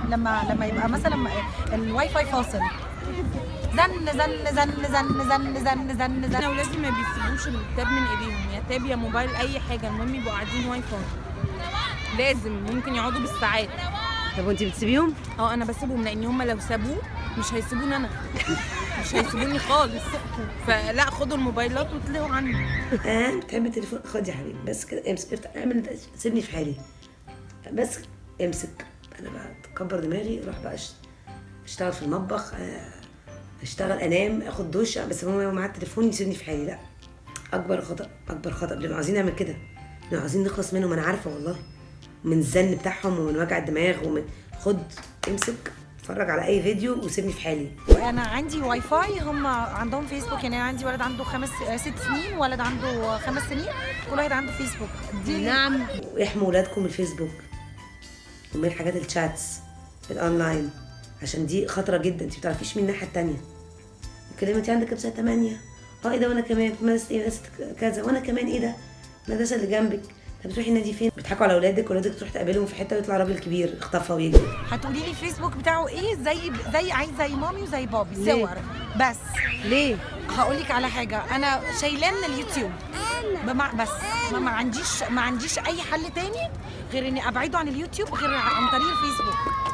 لما يبقى مثلا الواي فاي فاصل، زن زن زن زن زن زن زن زن. انا ولادي ما بيسيبوش التاب من ايديهم، يا تاب يا موبايل اي حاجه، المهم يبقوا قاعدين واي فاي، لازم ممكن يقعدوا بالساعات. طب وانت بتسيبيهم؟ انا بسيبهم لان هم لو سابوه مش هيسيبوني انا مش هيسيبوني خالص، فلا خدوا الموبايلات وطلعوا عني. بتحبي التليفون؟ خد يا حبيبي بس كده، امسك افتح اعمل، سيبني في حالي بس، امسك. انا بقى اكبر دماغي، اروح بقى اشتغل في المطبخ، اشتغل، انام، اخد دش، بس هو معاه التليفون يسيبني في حالي. لا، اكبر خطا، اكبر خطا. بنبقى عايزين نعمل كده، بنبقى عايزين نخلص منهم، انا عارفه والله، من الزن بتاعهم ومن وجع الدماغ خد امسك اتفرج على اي فيديو وسيبني في حالي. انا عندي واي فاي، هم عندهم فيسبوك، يعني انا عندي ولد عنده 6 سنين، ولد عنده 5 سنين، كل واحد عنده فيسبوك. نعم. واحموا ولادكم من الفيسبوك ومن حاجات الشاتس الاونلاين، عشان دي خطره جدا، انت ما بتعرفيش مين الناحيه الثانيه. الكلمه انت عندك كام 8؟ ايه ده، وانا كمان في مدرسه كذا، وانا كمان ايه ده، المدرسه اللي جنبك. طب بتروحي النادي فين؟ بيضحكوا على اولادك تروح تقابلهم في حته ويطلع راجل كبير اختفى ويجري. هتقولي لي الفيسبوك بتاعه ايه؟ زي عايز زي مامي وزي بابي، صور بس. ليه؟ هقول لك على حاجه، انا شايلاه من اليوتيوب بس ما عنديش اي حل تاني غير اني ابعده عن اليوتيوب غير عن طريق الفيسبوك.